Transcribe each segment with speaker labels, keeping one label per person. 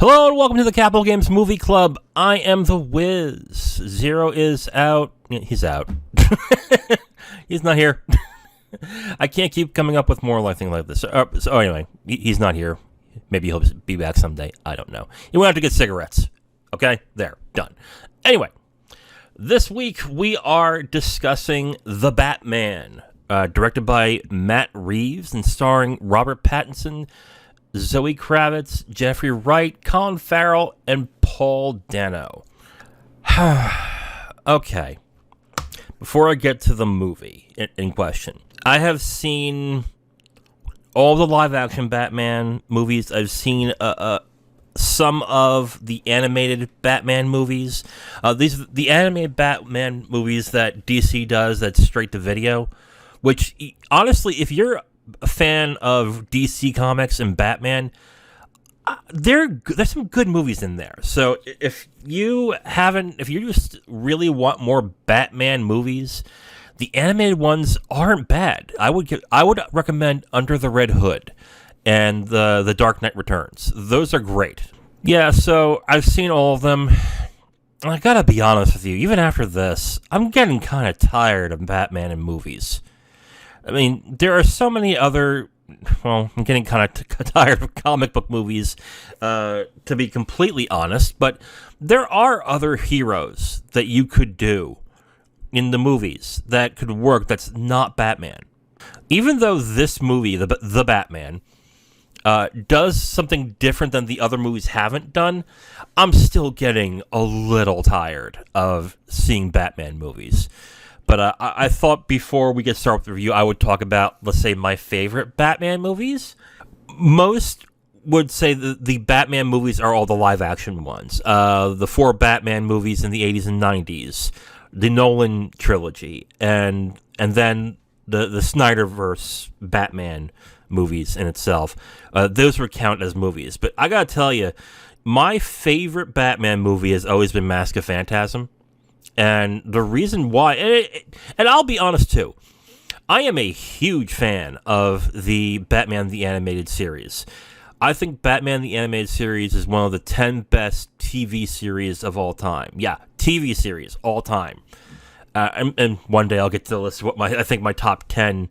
Speaker 1: Hello and welcome to the Capital Games Movie Club. I am the Wiz. Zero is out. He's out. He's not here. I can't keep coming up with more things like this. So anyway, he's not here. Maybe he'll be back someday. I don't know. He went out to get cigarettes. Okay? There. Done. Anyway, this week we are discussing The Batman, directed by Matt Reeves and starring Robert Pattinson, Zoe Kravitz, Jeffrey Wright, Colin Farrell, and Paul Dano. Okay. Before I get to the movie in question, I have seen all the live-action Batman movies. I've seen some of the animated Batman movies. The animated Batman movies that DC does that's straight to video, which, honestly, if you're a fan of DC Comics and Batman, there's some good movies in there. So if you just really want more Batman movies, the animated ones aren't bad. I would recommend Under the Red Hood and the Dark Knight Returns. Those are great. Yeah, so I've seen all of them. I gotta be honest with you, even after this, I'm getting kind of tired of Batman in movies. I mean, there are so many other... Well, I'm getting kind of tired of comic book movies, to be completely honest, but there are other heroes that you could do in the movies that could work that's not Batman. Even though this movie, The Batman, does something different than the other movies haven't done, I'm still getting a little tired of seeing Batman movies. But I thought before we get started with the review, I would talk about, let's say, my favorite Batman movies. Most would say the Batman movies are all the live-action ones. The 4 Batman movies in the 80s and 90s, the Nolan trilogy, and then the Snyderverse Batman movies in itself. Those would count as movies. But I gotta tell you, my favorite Batman movie has always been Mask of Phantasm. And the reason why, and I'll be honest too, I am a huge fan of the Batman the Animated Series. I think Batman the Animated Series is one of the 10 best TV series of all time. Yeah, TV series, all time. And one day I'll get to the list of what I think my top 10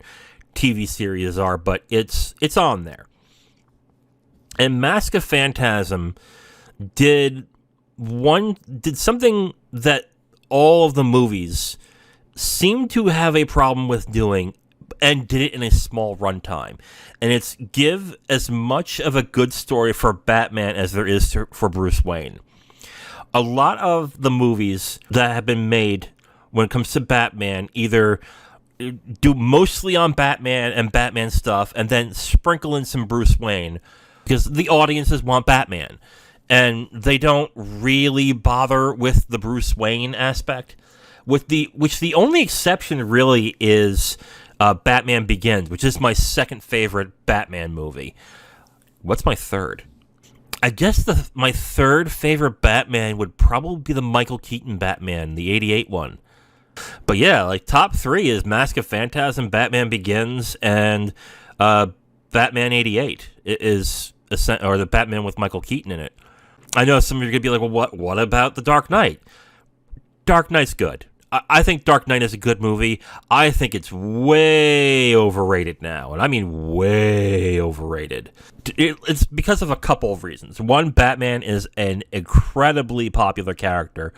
Speaker 1: TV series are, but it's on there. And Mask of Phantasm did something that all of the movies seem to have a problem with doing, and did it in a small runtime. And it's give as much of a good story for Batman as there is for Bruce Wayne. A lot of the movies that have been made when it comes to Batman either do mostly on Batman and Batman stuff, and then sprinkle in some Bruce Wayne, because the audiences want Batman. And they don't really bother with the Bruce Wayne aspect, which the only exception really is Batman Begins, which is my second favorite Batman movie. What's my third? I guess my third favorite Batman would probably be the Michael Keaton Batman, the 88 one. But yeah, like top 3 is Mask of Phantasm, Batman Begins, and Batman 88 or the Batman with Michael Keaton in it. I know some of you are going to be like, well, what about The Dark Knight? Dark Knight's good. I think Dark Knight is a good movie. I think it's way overrated now, and I mean way overrated. It's because of a couple of reasons. One, Batman is an incredibly popular character.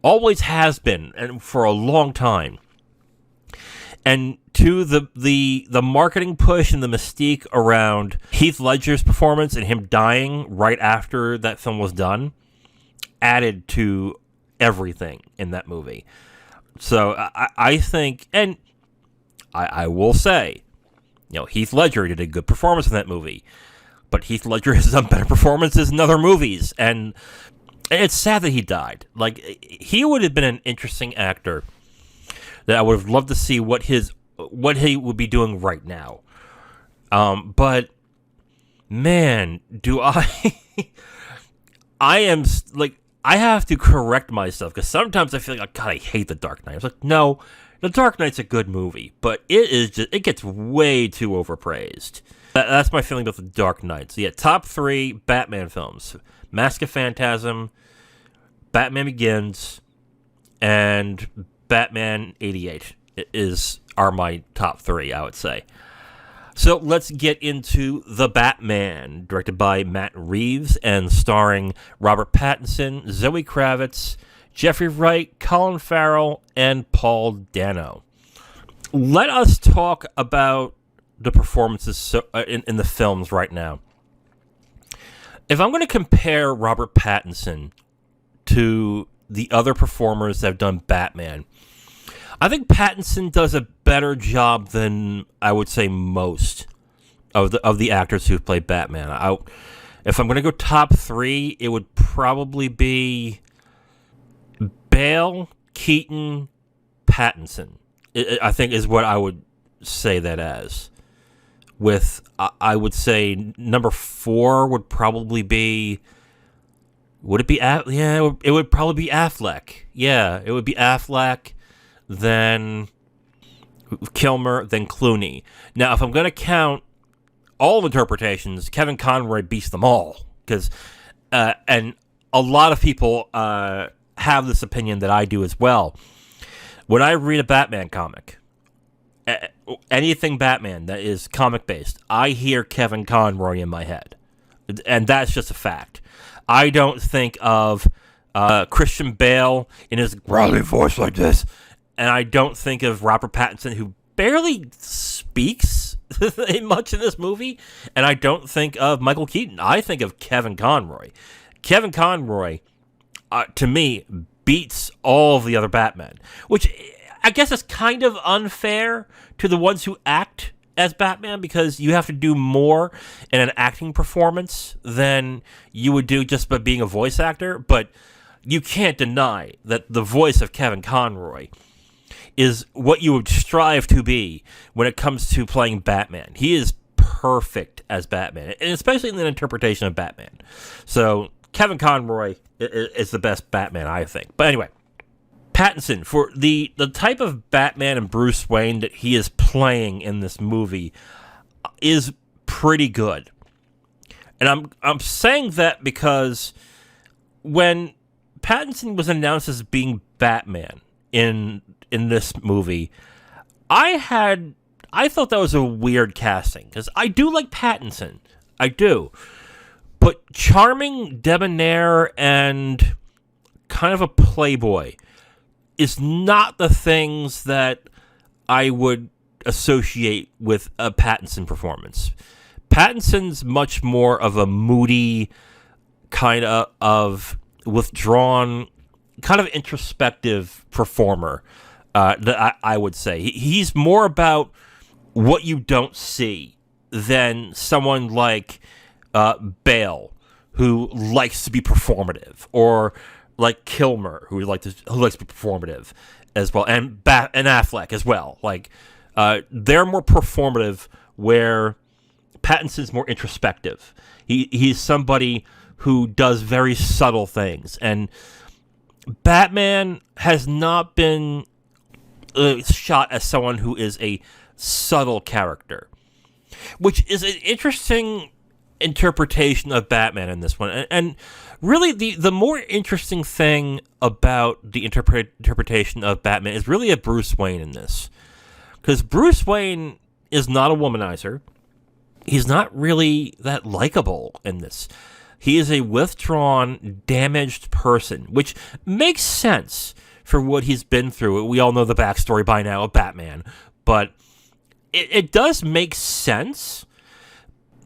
Speaker 1: Always has been, and for a long time. And two, the marketing push and the mystique around Heath Ledger's performance and him dying right after that film was done added to everything in that movie. So I think, and I will say, Heath Ledger did a good performance in that movie, but Heath Ledger has done better performances in other movies, and it's sad that he died. Like, he would have been an interesting actor that I would have loved to see what he would be doing right now. But man, do I I have to correct myself, because sometimes I feel like, God, I hate The Dark Knight. I was like, no, The Dark Knight's a good movie, but it gets way too overpraised. That's my feeling about The Dark Knight. So yeah, top 3 Batman films: Mask of Phantasm, Batman Begins, and Batman 88 are my top 3, I would say. So let's get into The Batman, directed by Matt Reeves and starring Robert Pattinson, Zoe Kravitz, Jeffrey Wright, Colin Farrell, and Paul Dano. Let us talk about the performances in the films right now. If I'm going to compare Robert Pattinson to the other performers that have done Batman, I think Pattinson does a better job than I would say most of the actors who've played Batman. If I'm going to go top 3, it would probably be Bale, Keaton, Pattinson. I think is what I would say that as. With I would say number 4 would probably be. Would it be? Yeah, it would probably be Affleck. Yeah, it would be Affleck, then Kilmer, then Clooney. Now, if I'm going to count all interpretations, Kevin Conroy beats them all. Because, and a lot of people have this opinion that I do as well. When I read a Batman comic, anything Batman that is comic-based, I hear Kevin Conroy in my head. And that's just a fact. I don't think of Christian Bale in his growly voice like this. And I don't think of Robert Pattinson, who barely speaks much in this movie. And I don't think of Michael Keaton. I think of Kevin Conroy. Kevin Conroy, to me, beats all of the other Batman. Which I guess is kind of unfair to the ones who act as Batman, because you have to do more in an acting performance than you would do just by being a voice actor. But you can't deny that the voice of Kevin Conroy is what you would strive to be when it comes to playing Batman. He is perfect as Batman, and especially in the interpretation of Batman. So Kevin Conroy is the best Batman, I think. But anyway, Pattinson, for the type of Batman and Bruce Wayne that he is playing in this movie, is pretty good. And I'm saying that because when Pattinson was announced as being Batman in this movie, I thought that was a weird casting, because I do like Pattinson. I do. But charming, debonair, and kind of a playboy is not the things that I would associate with a Pattinson performance. Pattinson's much more of a moody, kind of withdrawn, kind of introspective performer, that I would say. He's more about what you don't see than someone like Bale, who likes to be performative, or like Kilmer, who likes to be performative as well, and Affleck as well. Like, they're more performative, where Pattinson's more introspective. He's somebody who does very subtle things, and Batman has not been shot as someone who is a subtle character, which is an interesting interpretation of Batman in this one. And really, the more interesting thing about the interpretation of Batman is really a Bruce Wayne in this. Because Bruce Wayne is not a womanizer. He's not really that likable in this. He is a withdrawn, damaged person, which makes sense for what he's been through. We all know the backstory by now of Batman, but it does make sense.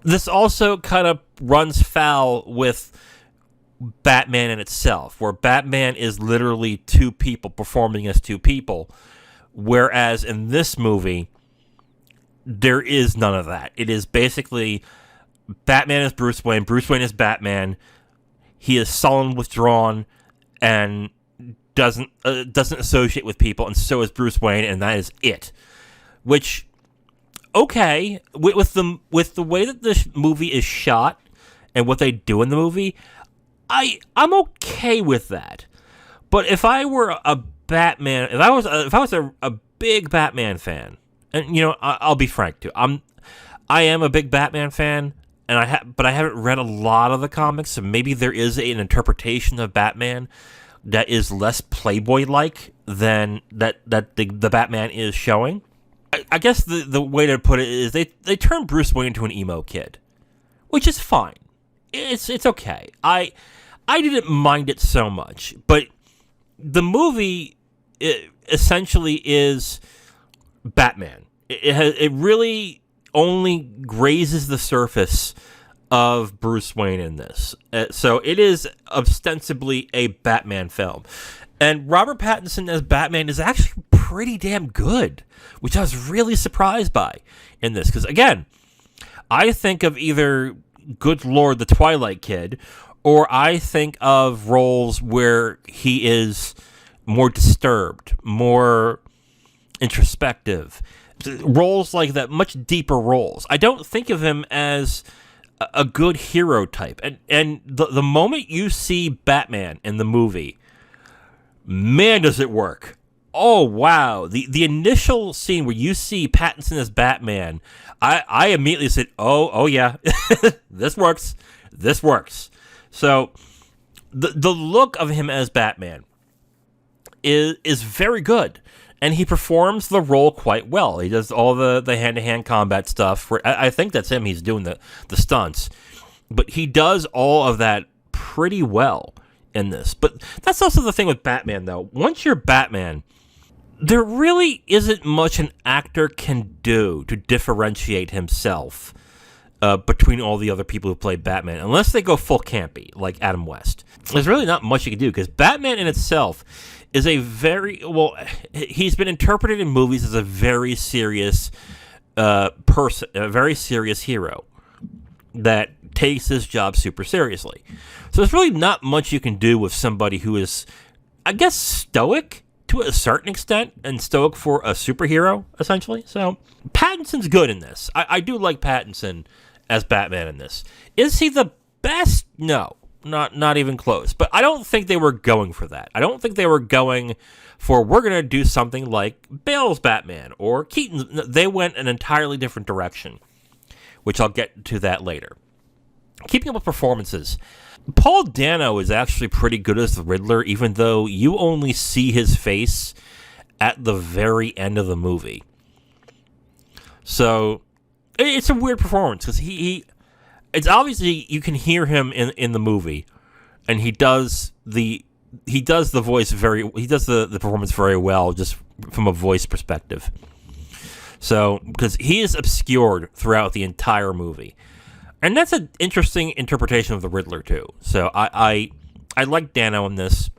Speaker 1: This also kind of runs foul with Batman in itself, where Batman is literally two people performing as two people, whereas in this movie, there is none of that. It is basically Batman is Bruce Wayne is Batman. He is sullen, withdrawn, and doesn't associate with people, and so is Bruce Wayne, and that is it. Which, okay, with the way that this movie is shot and what they do in the movie, I'm okay with that. But if I were a Batman, if I was a big Batman fan, and I'll be frank too, I am a big Batman fan, and but I haven't read a lot of the comics, so maybe there is an interpretation of Batman that is less Playboy-like than that the Batman is showing. I guess the way to put it is they turned Bruce Wayne into an emo kid, which is fine. It's okay. I didn't mind it so much, but the movie essentially is Batman. It really only grazes the surface of Bruce Wayne in this. So it is ostensibly a Batman film. And Robert Pattinson as Batman is actually pretty damn good, which I was really surprised by in this. Because, again, I think of either Good Lord, the Twilight Kid, or I think of roles where he is more disturbed, more introspective. Roles like that, much deeper roles. I don't think of him as a good hero type. And the moment you see Batman in the movie, man, does it work. Oh, wow. The initial scene where you see Pattinson as Batman, I immediately said, oh yeah, this works. This works. So the look of him as Batman is very good. And he performs the role quite well. He does all the hand-to-hand combat stuff. I think that's him. He's doing the stunts. But he does all of that pretty well in this. But that's also the thing with Batman, though. Once you're Batman, there really isn't much an actor can do to differentiate himself between all the other people who play Batman, unless they go full campy, like Adam West. There's really not much you can do, because Batman in itself is he's been interpreted in movies as a very serious person, a very serious hero that takes his job super seriously. So there's really not much you can do with somebody who is, I guess, stoic to a certain extent, and stoic for a superhero, essentially. So Pattinson's good in this. I do like Pattinson as Batman in this. Is he the best? No. Not even close. But I don't think they were going for that. I don't think they were going for, we're going to do something like Bale's Batman or Keaton's. They went an entirely different direction, which I'll get to that later. Keeping up with performances, Paul Dano is actually pretty good as the Riddler, even though you only see his face at the very end of the movie. So it's a weird performance, because it's obviously you can hear him in the movie, and he does the performance very well, just from a voice perspective. So, because he is obscured throughout the entire movie, and that's an interesting interpretation of the Riddler too. So I like Dano in this.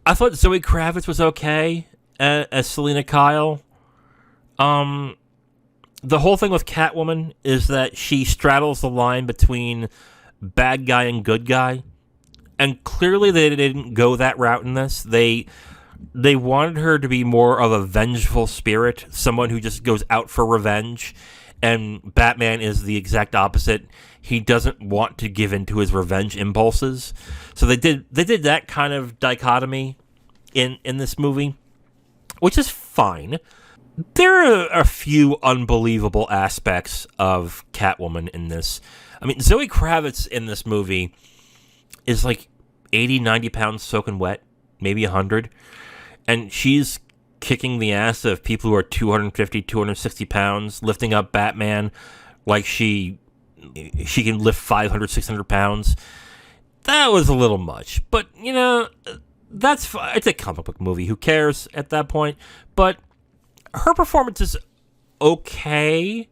Speaker 1: I thought Zoe Kravitz was okay as Selina Kyle. The whole thing with Catwoman is that she straddles the line between bad guy and good guy. And clearly they didn't go that route in this. They wanted her to be more of a vengeful spirit, someone who just goes out for revenge. And Batman is the exact opposite. He doesn't want to give in to his revenge impulses. So they did that kind of dichotomy in this movie, which is fine. There are a few unbelievable aspects of Catwoman in this. I mean, Zoe Kravitz in this movie is like 80, 90 pounds soaking wet, maybe 100. And she's kicking the ass of people who are 250, 260 pounds, lifting up Batman like she can lift 500, 600 pounds. That was a little much. But, that's fine. It's a comic book movie. Who cares at that point? But her performance is okay.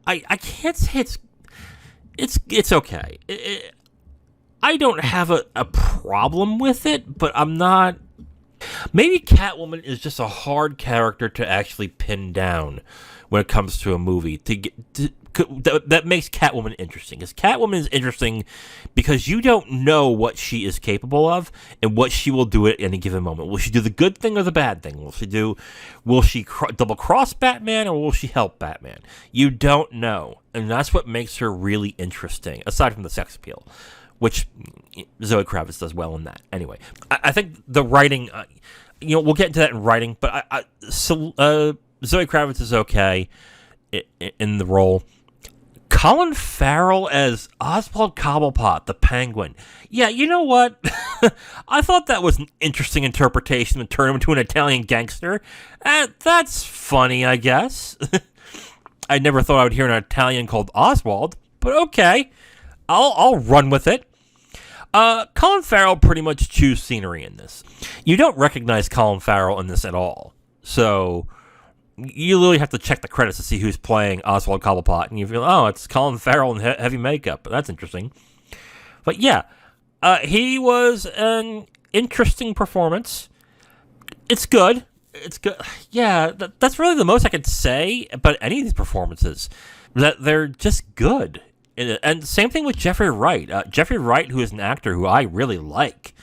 Speaker 1: I can't say it's okay. I don't have a problem with it, but I'm not. Maybe Catwoman is just a hard character to actually pin down when it comes to a movie that makes Catwoman interesting. Because Catwoman is interesting because you don't know what she is capable of and what she will do at any given moment. Will she do the good thing or the bad thing? Will she double cross Batman, or will she help Batman? You don't know, and that's what makes her really interesting. Aside from the sex appeal, which Zoe Kravitz does well in that. Anyway, I think the writing, we'll get into that in writing, but Zoe Kravitz is okay. in the role. Colin Farrell as Oswald Cobblepot, the Penguin. Yeah, you know what? I thought that was an interesting interpretation to turn him into an Italian gangster. That's funny, I guess. I never thought I would hear an Italian called Oswald, but okay. I'll run with it. Colin Farrell pretty much chews scenery in this. You don't recognize Colin Farrell in this at all. So you literally have to check the credits to see who's playing Oswald Cobblepot, and you feel, oh, it's Colin Farrell in heavy makeup. That's interesting. But yeah, he was an interesting performance. It's good. It's good. Yeah, that's really the most I could say about any of these performances. That they're just good. And same thing with Jeffrey Wright. Jeffrey Wright, who is an actor who I really like.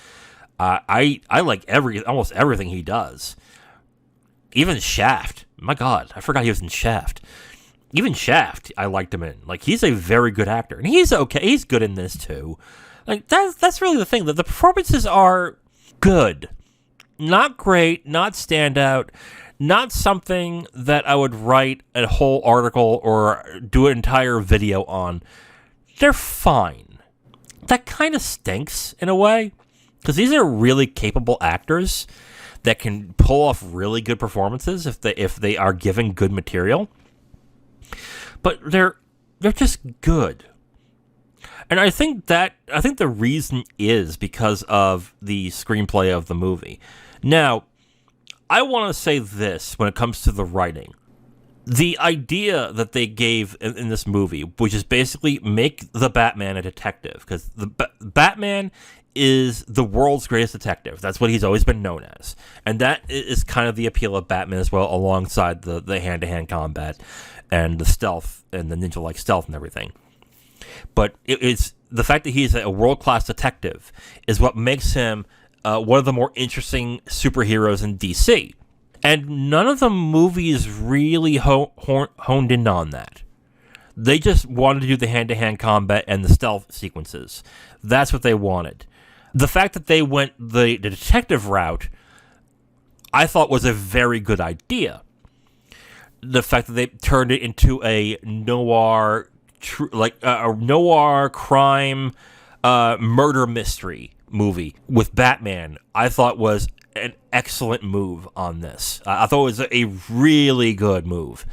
Speaker 1: I like almost everything he does. Even Shaft. My God, I forgot he was in Shaft. Even Shaft, I liked him in. Like, he's a very good actor. And he's okay. He's good in this, too. Like, that's really the thing. That the performances are good. Not great, not standout, not something that I would write a whole article or do an entire video on. They're fine. That kind of stinks, in a way. Because these are really capable actors that can pull off really good performances if they are given good material. But they're just good. And I think the reason is because of the screenplay of the movie. Now, I want to say this when it comes to the writing. The idea that they gave in this movie, which is basically make the Batman a detective, because the Batman is the world's greatest detective. That's what he's always been known as. And that is kind of the appeal of Batman as well, alongside the hand-to-hand combat and the stealth and the ninja-like stealth and everything. But it's the fact that he's a world-class detective is what makes him one of the more interesting superheroes in DC. And none of the movies really honed in on that. They just wanted to do the hand-to-hand combat and the stealth sequences. That's what they wanted. The fact that they went the detective route, I thought was a very good idea. The fact that they turned it into a noir, a noir crime murder mystery movie with Batman, I thought was an excellent move on this. I thought it was a really good move.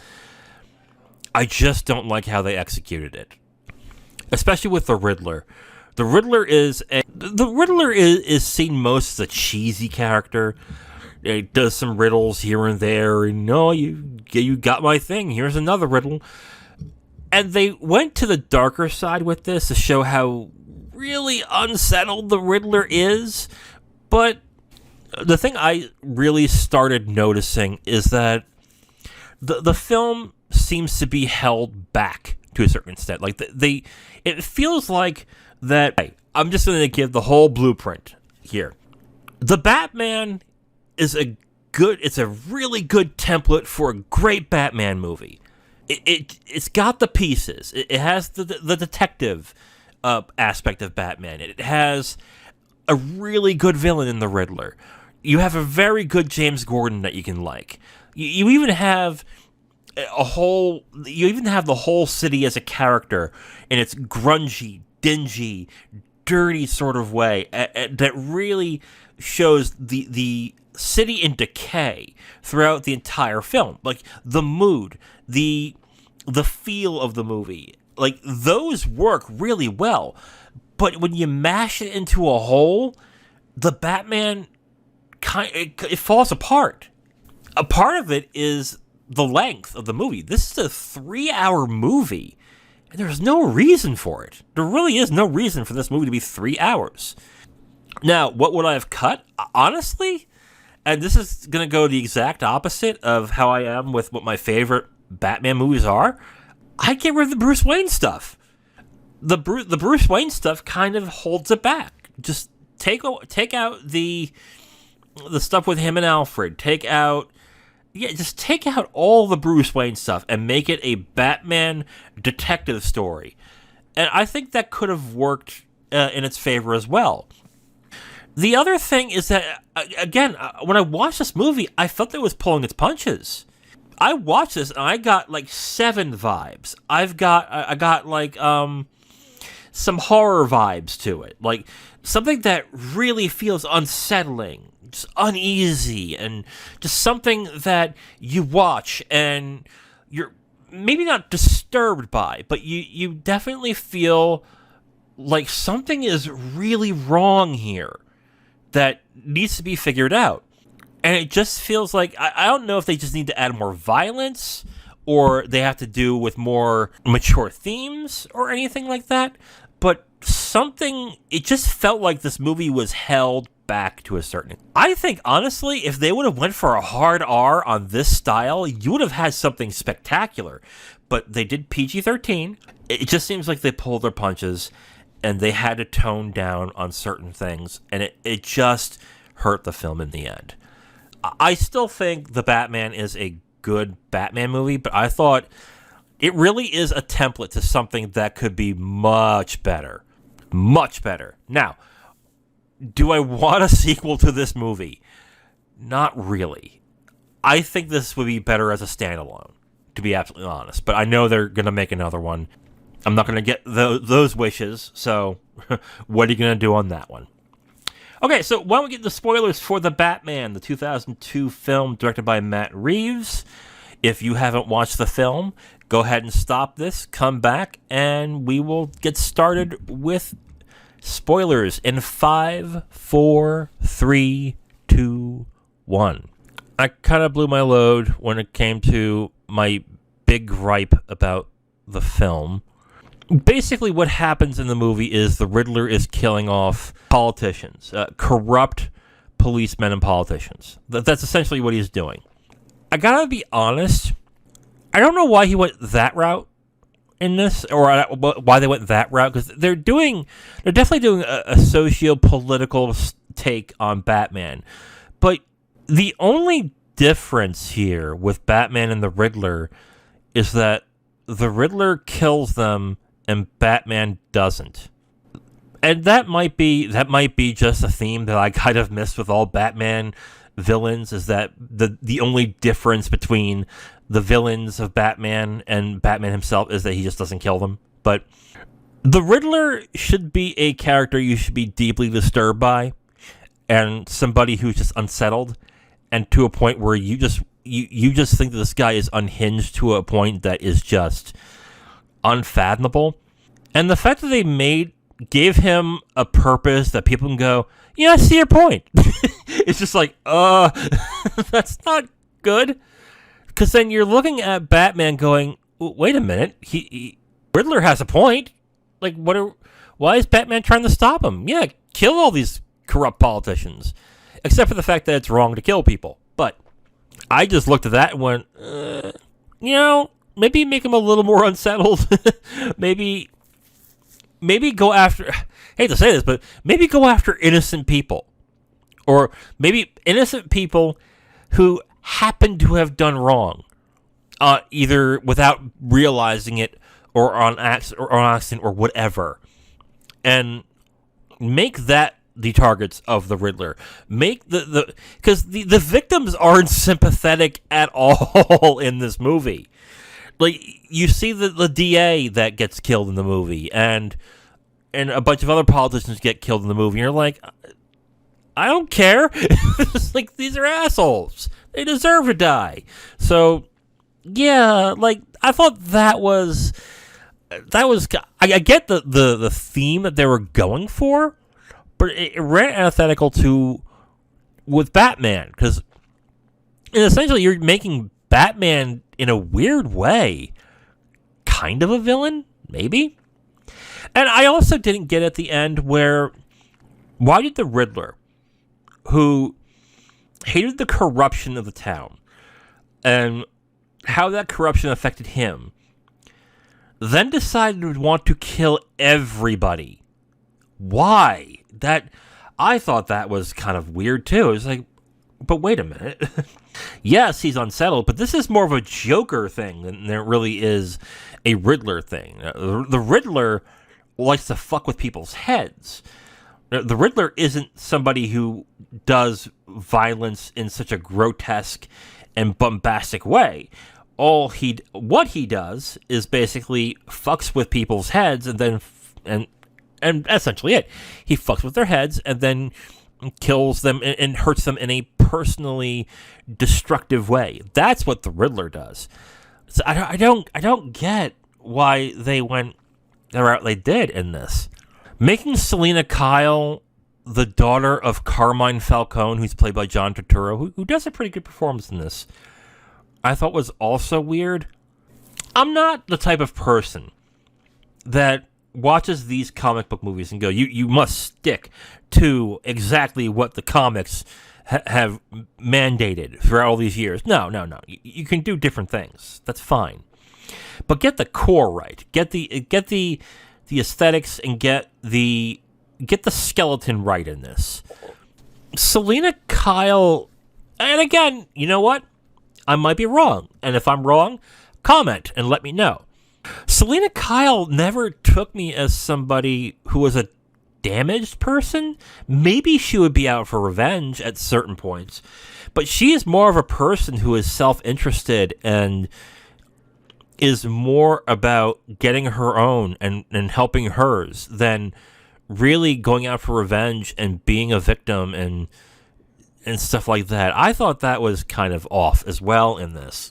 Speaker 1: I just don't like how they executed it, especially with the Riddler. The Riddler is seen most as a cheesy character. He does some riddles here and there, and no, you got my thing. Here's another riddle. And they went to the darker side with this to show how really unsettled the Riddler is. But the thing I really started noticing is that the film seems to be held back to a certain extent. Like it feels like that. I'm just going to give the whole blueprint here. The Batman is it's a really good template for a great Batman movie. It's got the pieces. It has the detective aspect of Batman. It has a really good villain in the Riddler. You have a very good James Gordon that you can like. You even have the whole city as a character in its grungy, dingy, dirty sort of way that really shows the city in decay throughout the entire film. Like the mood, the feel of the movie, like those work really well. But when you mash it into a whole, the Batman it falls apart. A part of it is the length of the movie. This is a 3-hour movie, and there's no reason for it. There really is no reason for this movie to be 3 hours. Now, what would I have cut? Honestly, and this is going to go the exact opposite of how I am with what my favorite Batman movies are, I'd get rid of the Bruce Wayne stuff. The Bruce Wayne stuff kind of holds it back. Just take out the stuff with him and Alfred. Just take out all the Bruce Wayne stuff and make it a Batman detective story. And I think that could have worked in its favor as well. The other thing is that, again, when I watched this movie, I felt that it was pulling its punches. I watched this and I got like 7 vibes. I got like some horror vibes to it, like something that really feels unsettling, just uneasy, and just something that you watch and you're maybe not disturbed by, but you definitely feel like something is really wrong here that needs to be figured out. And it just feels like, I don't know if they just need to add more violence or they have to do with more mature themes or anything like that. But it just felt like this movie was held back to a certain extent. I think, honestly, if they would have went for a hard R on this style, you would have had something spectacular. But they did PG-13. It just seems like they pulled their punches and they had to tone down on certain things. And it just hurt the film in the end. I still think The Batman is a good Batman movie, but I thought it really is a template to something that could be much better. Much better. Now, do I want a sequel to this movie? Not really. I think this would be better as a standalone, to be absolutely honest. But I know they're going to make another one. I'm not going to get those wishes, so what are you going to do on that one? Okay, so why don't we get the spoilers for The Batman, the 2002 film directed by Matt Reeves. If you haven't watched the film, go ahead and stop this, come back, and we will get started with spoilers in 5, 4, 3, 2, 1. I kind of blew my load when it came to my big gripe about the film. Basically, what happens in the movie is the Riddler is killing off politicians, corrupt policemen and politicians. That's essentially what he's doing. I gotta be honest, I don't know why he went that route in this, or why they went that route, because they're definitely doing a socio-political take on Batman. But the only difference here with Batman and the Riddler is that the Riddler kills them and Batman doesn't. And that might be just a theme that I kind of missed with all Batman villains, is that the only difference between the villains of Batman and Batman himself is that he just doesn't kill them. But the Riddler should be a character you should be deeply disturbed by, and somebody who's just unsettled, and to a point where you just think that this guy is unhinged to a point that is just unfathomable. And the fact that they gave him a purpose that people can go, yeah, I see your point. It's just like, that's not good. Because then you're looking at Batman going, wait a minute, Riddler has a point. Like, why is Batman trying to stop him? Yeah, kill all these corrupt politicians. Except for the fact that it's wrong to kill people. But I just looked at that and went, maybe make him a little more unsettled. maybe go after, I hate to say this, but maybe go after innocent people. Or maybe innocent people who happen to have done wrong, either without realizing it or on accident or whatever. And make that the targets of the Riddler. Make because the victims aren't sympathetic at all in this movie. Like, you see the DA that gets killed in the movie, and a bunch of other politicians get killed in the movie, and you're like, I don't care. It's like, these are assholes. They deserve to die. So, yeah, like, I thought that was I get the theme that they were going for, but it ran antithetical with Batman, because essentially you're making Batman, in a weird way, kind of a villain, maybe? And I also didn't get at the end why did the Riddler, who hated the corruption of the town, and how that corruption affected him, then decided to want to kill everybody? Why? I thought that was kind of weird, too. It was like, but wait a minute. Yes, he's unsettled, but this is more of a Joker thing than there really is a Riddler thing. The Riddler likes to fuck with people's heads. The Riddler isn't somebody who does violence in such a grotesque and bombastic way. What he does is basically fucks with people's heads and essentially it. He fucks with their heads and then kills them and hurts them in a personally destructive way. That's what the Riddler does. So I don't get why they went the route they did in this. Making Selena Kyle the daughter of Carmine Falcone, who's played by John Turturro, who does a pretty good performance in this, I thought was also weird. I'm not the type of person that watches these comic book movies and go, you must stick to exactly what the comics have mandated throughout all these years. No. You can do different things. That's fine. But get the core right. Get the aesthetics and get the skeleton right in this. Selena Kyle, and again, you know what? I might be wrong. And if I'm wrong, comment and let me know. Selena Kyle never took me as somebody who was a damaged person. Maybe she would be out for revenge at certain points, but she is more of a person who is self-interested and is more about getting her own and helping hers than really going out for revenge and being a victim and stuff like that. I thought that was kind of off as well in this.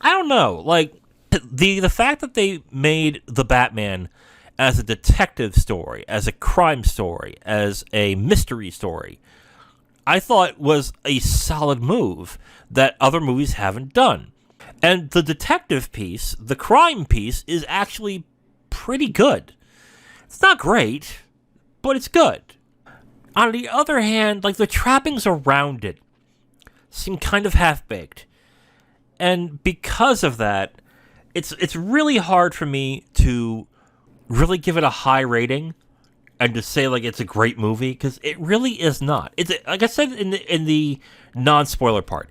Speaker 1: I don't know, like the fact that they made the Batman as a detective story, as a crime story, as a mystery story, I thought was a solid move that other movies haven't done. And the detective piece, the crime piece, is actually pretty good. It's not great, but it's good. On the other hand, like the trappings around it seem kind of half-baked. And because of that, it's really hard for me to really give it a high rating and to say like it's a great movie, because it really is not. It's like I said in the non-spoiler part,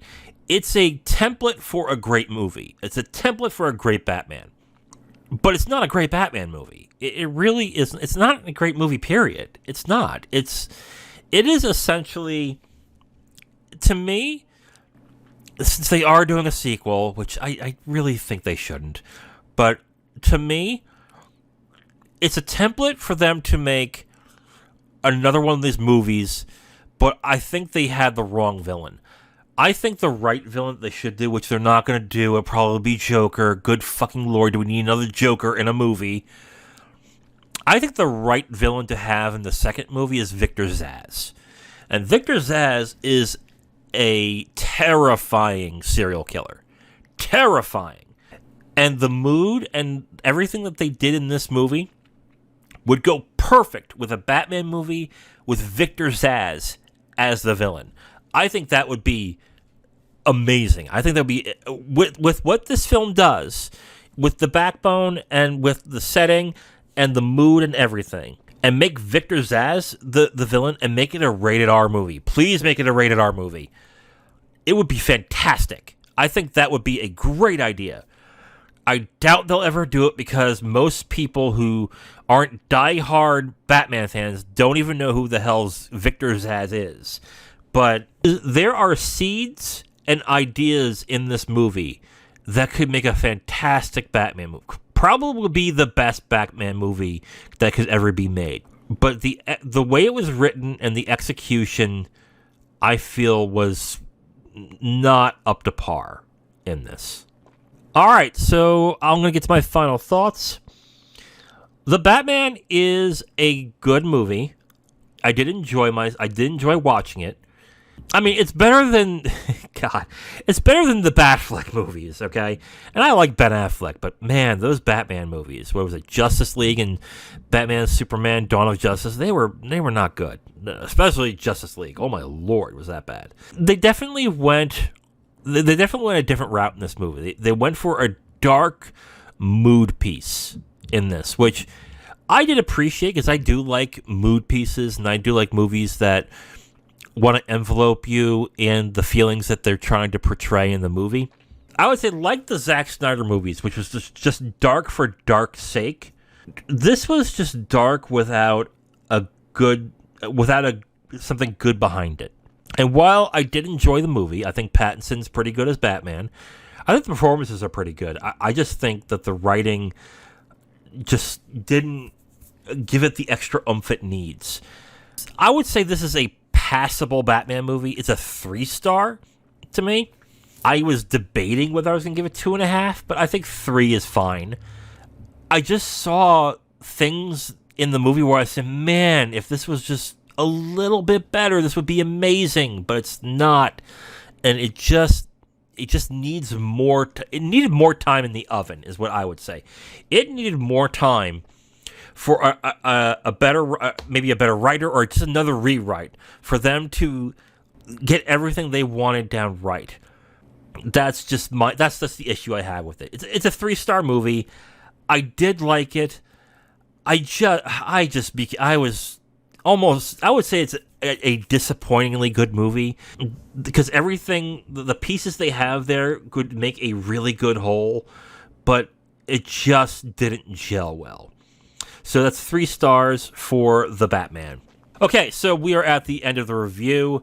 Speaker 1: it's a template for a great movie. It's a template for a great Batman. But it's not a great Batman movie. It really isn't. It's not a great movie, period. It's not. It is essentially, to me, since they are doing a sequel, which I really think they shouldn't, but to me, it's a template for them to make another one of these movies, but I think they had the wrong villain. I think the right villain they should do, which they're not going to do, would probably be Joker. Good fucking lord, do we need another Joker in a movie? I think the right villain to have in the second movie is Victor Zsasz. And Victor Zsasz is a terrifying serial killer. Terrifying. And the mood and everything that they did in this movie would go perfect with a Batman movie with Victor Zsasz as the villain. I think that would be amazing. I think that would be, with what this film does, with the backbone and with the setting and the mood and everything, and make Victor Zsasz the villain and make it a rated R movie. Please make it a rated R movie. It would be fantastic. I think that would be a great idea. I doubt they'll ever do it because most people who aren't diehard Batman fans don't even know who the hell's Victor Zsasz is. But there are seeds and ideas in this movie that could make a fantastic Batman movie. Probably be the best Batman movie that could ever be made. But the way it was written and the execution, I feel, was not up to par in this. All right, so I'm going to get to my final thoughts. The Batman is a good movie. I did enjoy watching it. I mean, it's better than, God, it's better than the Batfleck movies, okay? And I like Ben Affleck, but man, those Batman movies, what was it, Justice League and Batman, Superman, Dawn of Justice, they were not good. Especially Justice League. Oh my lord, was that bad. They definitely went a different route in this movie. They went for a dark mood piece in this, which I did appreciate because I do like mood pieces and I do like movies that want to envelope you in the feelings that they're trying to portray in the movie. I would say like the Zack Snyder movies, which was just dark for dark's sake. This was just dark without something good behind it. And while I did enjoy the movie, I think Pattinson's pretty good as Batman. I think the performances are pretty good. I just think that the writing just didn't give it the extra oomph it needs. I would say this is a passable Batman movie. It's a 3-star to me. I was debating whether I was going to give it 2.5, but I think 3 is fine. I just saw things in the movie where I said, man, if this was just a little bit better, this would be amazing, but it's not. And it just needs more. It needed more time in the oven, is what I would say. It needed more time for a better, maybe a better writer or just another rewrite for them to get everything they wanted down right. That's just the issue I have with it. It's a 3-star movie. I did like it. I would say it's a disappointingly good movie because everything, the pieces they have there could make a really good whole, but it just didn't gel well. So that's 3 stars for The Batman. Okay, so we are at the end of the review.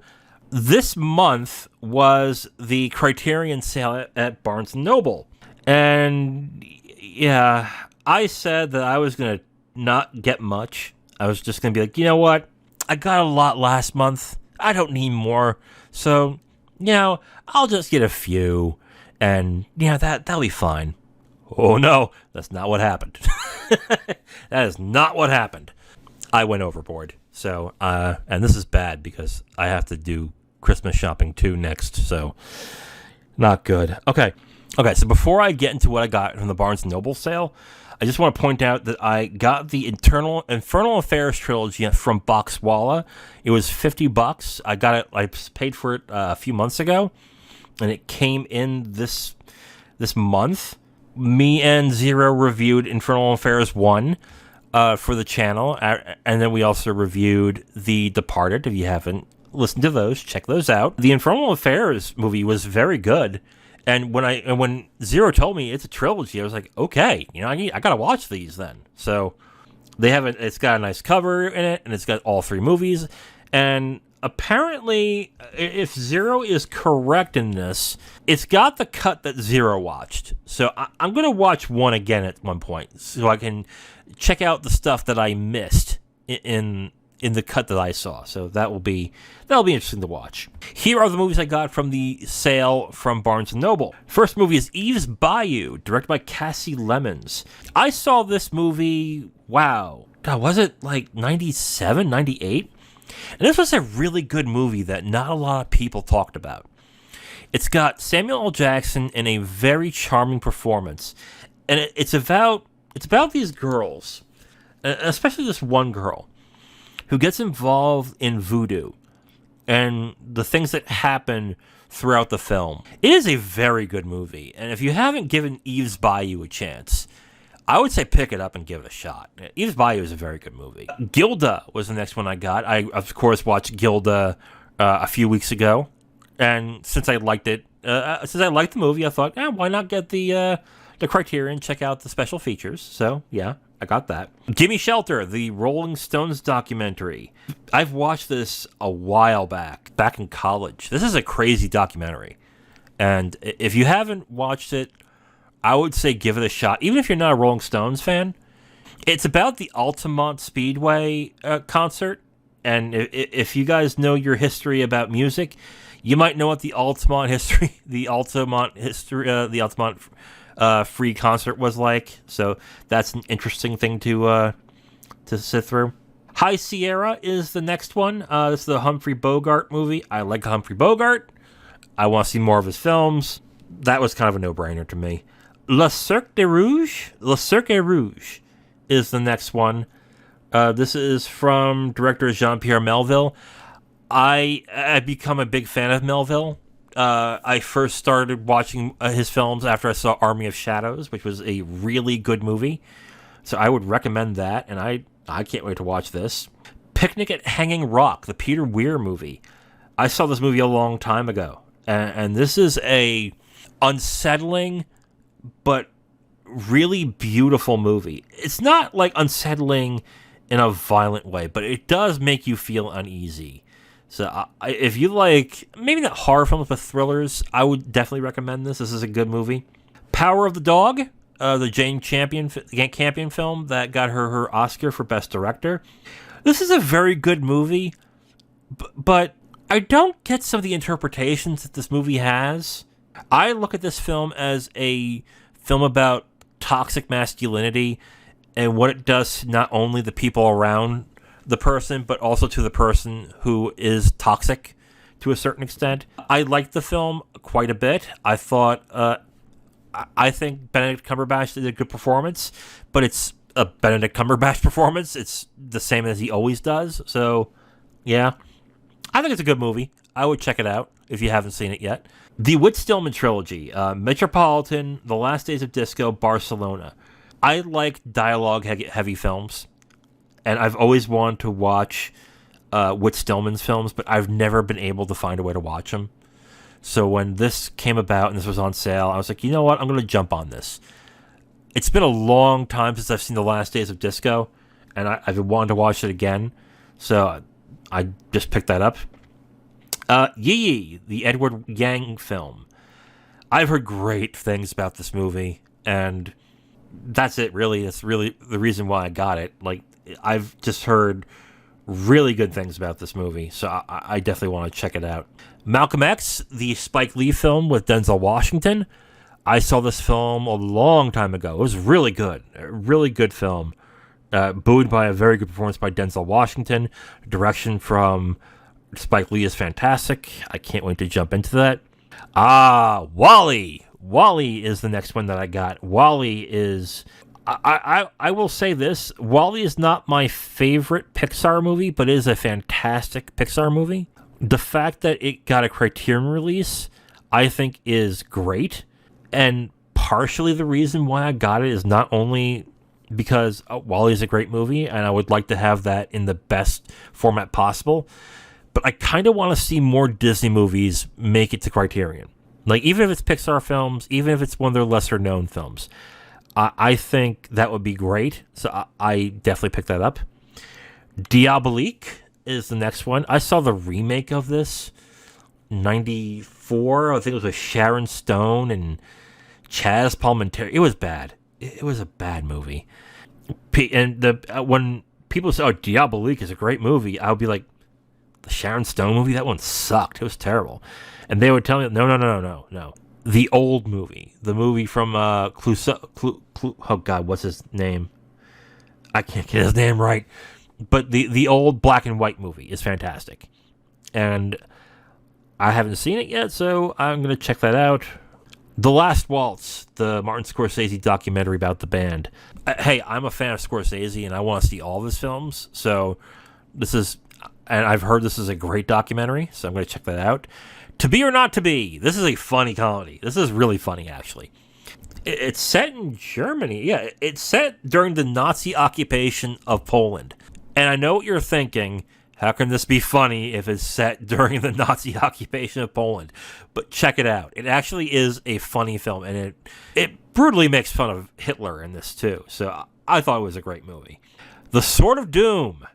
Speaker 1: This month was the Criterion sale at Barnes & Noble. And yeah, I said that I was going to not get much. I was just going to be like, you know what? I got a lot last month. I don't need more. So, I'll just get a few. And, that'll be fine. Oh, no, that's not what happened. That is not what happened. I went overboard. So, and this is bad because I have to do Christmas shopping too next. So, not good. Okay, so before I get into what I got from the Barnes & Noble sale, I just want to point out that I got the Infernal Affairs trilogy from Boxwalla. It was $50. I got it. I paid for it a few months ago, and it came in this month. Me and Zero reviewed Infernal Affairs 1 for the channel, and then we also reviewed The Departed. If you haven't listened to those, check those out. The Infernal Affairs movie was very good. And when Zero told me it's a trilogy, I was like, okay, I gotta watch these then. So it's got a nice cover in it, and it's got all 3 movies. And apparently, if Zero is correct in this, it's got the cut that Zero watched. So I'm gonna watch 1 again at one point, so I can check out the stuff that I missed in the cut that I saw. So that'll be interesting to watch. Here are the movies I got from the sale from Barnes & Noble. First movie is Eve's Bayou, directed by Cassie Lemons. I saw this movie, wow. God, was it like 97, 98? And this was a really good movie that not a lot of people talked about. It's got Samuel L. Jackson in a very charming performance. And it's about these girls, especially this one girl, who gets involved in voodoo and the things that happen throughout the film. It is a very good movie, and if you haven't given Eve's Bayou a chance, I would say pick it up and give it a shot. Eve's Bayou is a very good movie. Gilda was the next one I got. I, of course, watched Gilda a few weeks ago, and since I liked it, since I liked the movie, I thought, why not get the Criterion, check out the special features. So, yeah, I got that. Gimme Shelter, the Rolling Stones documentary. I've watched this a while back in college. This is a crazy documentary. And if you haven't watched it, I would say give it a shot, even if you're not a Rolling Stones fan. It's about the Altamont Speedway concert. And if you guys know your history about music, you might know what the Altamont free concert was like. So that's an interesting thing to sit through. High Sierra is the next one. This is the Humphrey Bogart movie. I like Humphrey Bogart. I want to see more of his films. That was kind of a no-brainer to me. Le Cercle Rouge is the next one. This is from director Jean-Pierre Melville. I've become a big fan of Melville. I first started watching his films after I saw Army of Shadows, which was a really good movie. So I would recommend that, and I can't wait to watch this. Picnic at Hanging Rock, the Peter Weir movie. I saw this movie a long time ago, and this is a unsettling but really beautiful movie. It's not like unsettling in a violent way, but it does make you feel uneasy. So if you like, maybe not horror films, but thrillers, I would definitely recommend this. This is a good movie. Power of the Dog, the Jane Campion film that got her Oscar for Best Director. This is a very good movie, but I don't get some of the interpretations that this movie has. I look at this film as a film about toxic masculinity and what it does to not only the people around the person, but also to the person who is toxic to a certain extent. I liked the film quite a bit. I think Benedict Cumberbatch did a good performance, but it's a Benedict Cumberbatch performance. It's the same as he always does. So, yeah. I think it's a good movie. I would check it out if you haven't seen it yet. The Whit Stillman trilogy, Metropolitan, The Last Days of Disco, Barcelona. I like dialogue-heavy films, and I've always wanted to watch Whit Stillman's films, but I've never been able to find a way to watch them. So when this came about and this was on sale, I was like, you know what? I'm going to jump on this. It's been a long time since I've seen The Last Days of Disco, and I've been wanting to watch it again. So I just picked that up. Yi, the Edward Yang film. I've heard great things about this movie, and that's it, really. That's really the reason why I got it. Like, I've just heard really good things about this movie, so I definitely want to check it out. Malcolm X, the Spike Lee film with Denzel Washington. I saw this film a long time ago. It was really good. A really good film. Buoyed by a very good performance by Denzel Washington. Direction from Spike Lee is fantastic. I can't wait to jump into that. Wall-E. Wall-E is the next one that I got. Wall-E is... I will say this. Wall-E is not my favorite Pixar movie, but it is a fantastic Pixar movie. The fact that it got a Criterion release, I think, is great. And partially the reason why I got it is not only because Wall-E is a great movie, and I would like to have that in the best format possible, but I kind of want to see more Disney movies make it to Criterion. Like, even if it's Pixar films, even if it's one of their lesser-known films, I think that would be great. So I definitely picked that up. Diabolique is the next one. I saw the remake of this, 94. I think it was with Sharon Stone and Chaz Palminteri. It was bad. It was a bad movie. And when people say, "Oh, Diabolique is a great movie," I would be like, "The Sharon Stone movie? That one sucked. It was terrible." And they would tell me, No. The old movie. The movie from oh God, what's his name? I can't get his name right. But the old black and white movie is fantastic. And I haven't seen it yet, so I'm going to check that out. The Last Waltz, the Martin Scorsese documentary about the band. Hey, I'm a fan of Scorsese, and I want to see all of his films. So this is, and I've heard this is a great documentary, so I'm going to check that out. To Be or Not to Be. This is a funny comedy. This is really funny, actually. It's set in Germany. Yeah, it's set during the Nazi occupation of Poland. And I know what you're thinking. How can this be funny if it's set during the Nazi occupation of Poland? But check it out. It actually is a funny film, and it brutally makes fun of Hitler in this, too. So I thought it was a great movie. The Sword of Doom.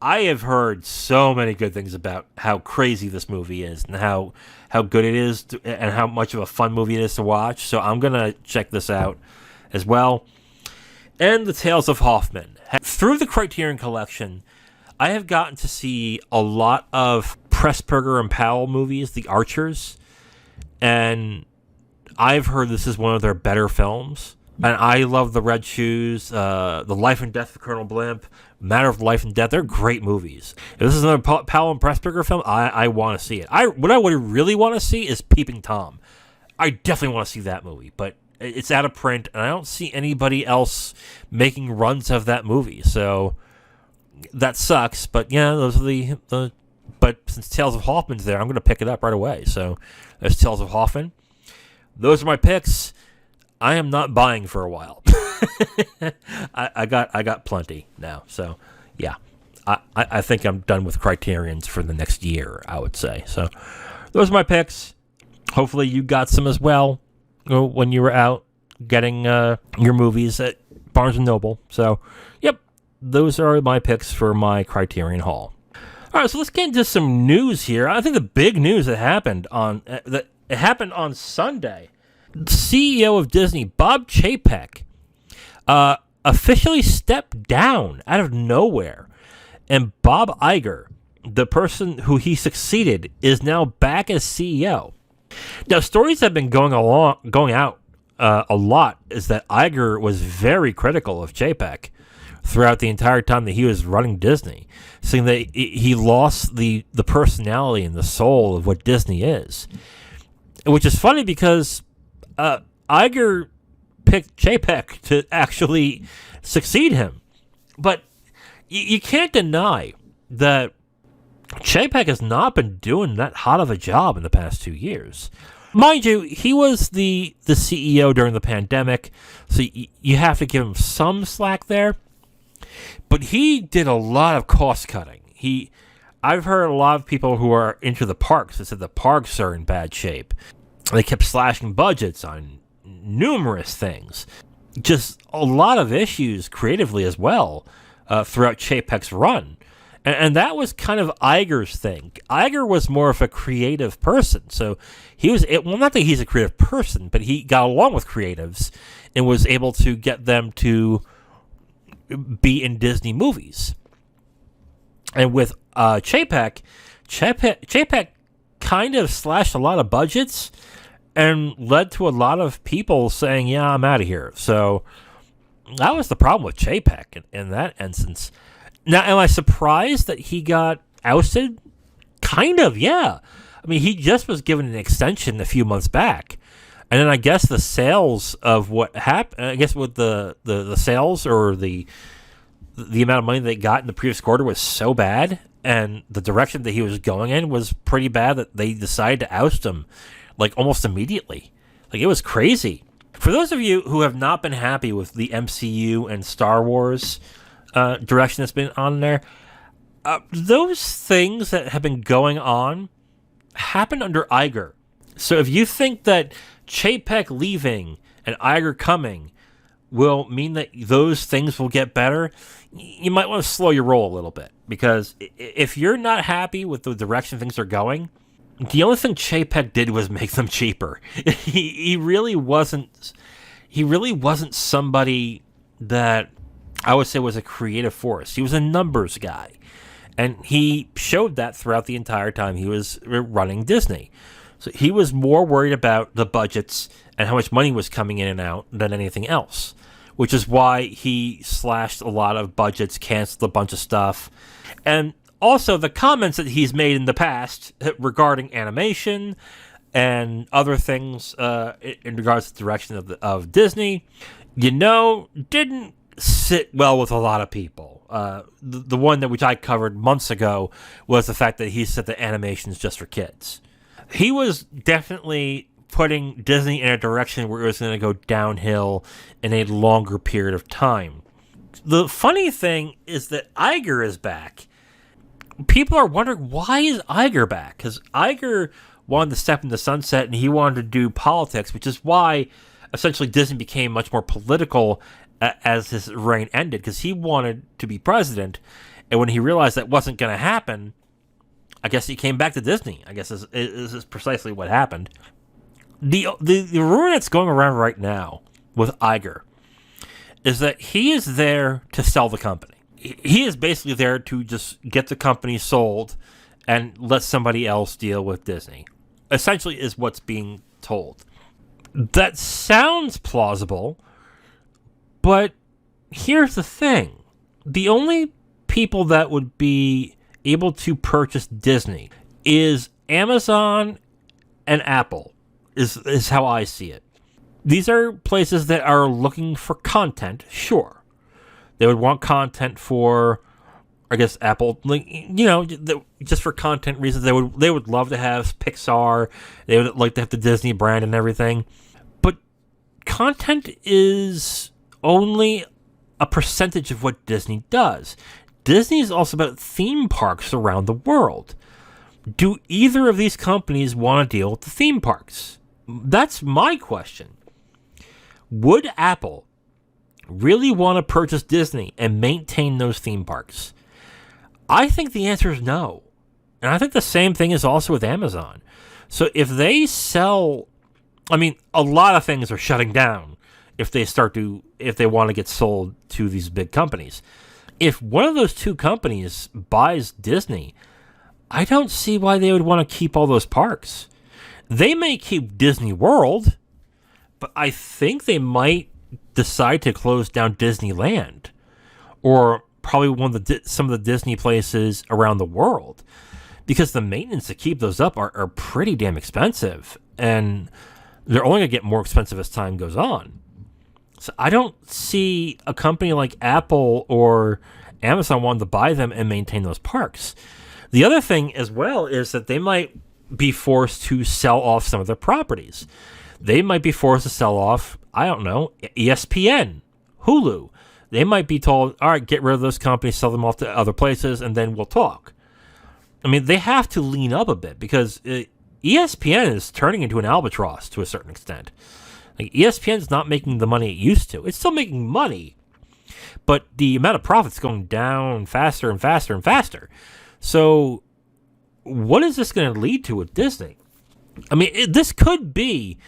Speaker 1: I have heard so many good things about how crazy this movie is and how good it is and how much of a fun movie it is to watch. So I'm going to check this out as well. And The Tales of Hoffman. Through the Criterion Collection, I have gotten to see a lot of Pressburger and Powell movies, The Archers. And I've heard this is one of their better films. And I love The Red Shoes, The Life and Death of Colonel Blimp, Matter of Life and Death. They're great movies. If this is another Powell and Pressburger film, I want to see it. What I would really want to see is Peeping Tom. I definitely want to see that movie, but it's out of print, and I don't see anybody else making runs of that movie. So that sucks, but yeah, those are the but since Tales of Hoffman's there, I'm going to pick it up right away. So there's Tales of Hoffman. Those are my picks. I am not buying for a while. I got plenty now. So yeah, I think I'm done with Criterions for the next year, I would say. So those are my picks. Hopefully you got some as well when you were out getting your movies at Barnes & Noble. So yep, those are my picks for my Criterion haul. All right, so let's get into some news here. I think the big news that happened on Sunday. The CEO of Disney, Bob Chapek, officially stepped down out of nowhere, and Bob Iger, the person who he succeeded, is now back as CEO. Now, stories have been going out a lot is that Iger was very critical of Chapek throughout the entire time that he was running Disney, saying that he lost the personality and the soul of what Disney is. Which is funny because Iger picked Chapek to actually succeed him. But you can't deny that Chapek has not been doing that hot of a job in the past 2 years. Mind you, he was the CEO during the pandemic, so you have to give him some slack there. But he did a lot of cost cutting. I've heard a lot of people who are into the parks that said the parks are in bad shape. They kept slashing budgets on numerous things. Just a lot of issues creatively as well throughout Chapek's run. And that was kind of Iger's thing. Iger was more of a creative person. So he was, not that he's a creative person, but he got along with creatives and was able to get them to be in Disney movies. And with Chapek kind of slashed a lot of budgets and led to a lot of people saying, yeah, I'm out of here. So that was the problem with Chapek in that instance. Now, am I surprised that he got ousted? Kind of, yeah. I mean, he just was given an extension a few months back. And then I guess the sales of what happened, I guess with the sales or the amount of money they got in the previous quarter was so bad, and the direction that he was going in was pretty bad that they decided to oust him, like, almost immediately. Like, it was crazy. For those of you who have not been happy with the MCU and Star Wars direction that's been on there, those things that have been going on happened under Iger. So if you think that Chapek leaving and Iger coming will mean that those things will get better, you might want to slow your roll a little bit, because if you're not happy with the direction things are going, the only thing Chapek did was make them cheaper. He really wasn't somebody that I would say was a creative force. He was a numbers guy. And he showed that throughout the entire time he was running Disney. So he was more worried about the budgets and how much money was coming in and out than anything else, which is why he slashed a lot of budgets, canceled a bunch of stuff. And also the comments that he's made in the past regarding animation and other things in regards to the direction of Disney, didn't sit well with a lot of people. The one which I covered months ago was the fact that he said that animation is just for kids. He was definitely putting Disney in a direction where it was going to go downhill in a longer period of time. The funny thing is that Iger is back. People are wondering, why is Iger back? Because Iger wanted to step into the sunset and he wanted to do politics, which is why essentially Disney became much more political as his reign ended, because he wanted to be president, and when he realized that wasn't going to happen, I guess he came back to Disney. I guess this is precisely what happened. The rumor that's going around right now with Iger is that he is there to sell the company. He is basically there to just get the company sold and let somebody else deal with Disney, essentially is what's being told. That sounds plausible, but here's the thing. The only people that would be able to purchase Disney is Amazon and Apple, is how I see it. These are places that are looking for content, sure. They would want content for, I guess, Apple, just for content reasons. They would love to have Pixar. They would like to have the Disney brand and everything. But content is only a percentage of what Disney does. Disney is also about theme parks around the world. Do either of these companies want to deal with the theme parks? That's my question. Would Apple really want to purchase Disney and maintain those theme parks? I think the answer is no. And I think the same thing is also with Amazon. So if they sell, I mean, a lot of things are shutting down if they want to get sold to these big companies. If one of those two companies buys Disney, I don't see why they would want to keep all those parks. They may keep Disney World, but I think they might decide to close down Disneyland, or probably some of the Disney places around the world, because the maintenance to keep those up are pretty damn expensive, and they're only going to get more expensive as time goes on. So I don't see a company like Apple or Amazon wanting to buy them and maintain those parks. The other thing as well is that they might be forced to sell off some of their properties. They might be forced to sell off, I don't know, ESPN, Hulu. They might be told, all right, get rid of those companies, sell them off to other places, and then we'll talk. I mean, they have to lean up a bit because ESPN is turning into an albatross to a certain extent. Like, ESPN is not making the money it used to. It's still making money, but the amount of profits going down faster and faster and faster. So what is this going to lead to with Disney? I mean, this could be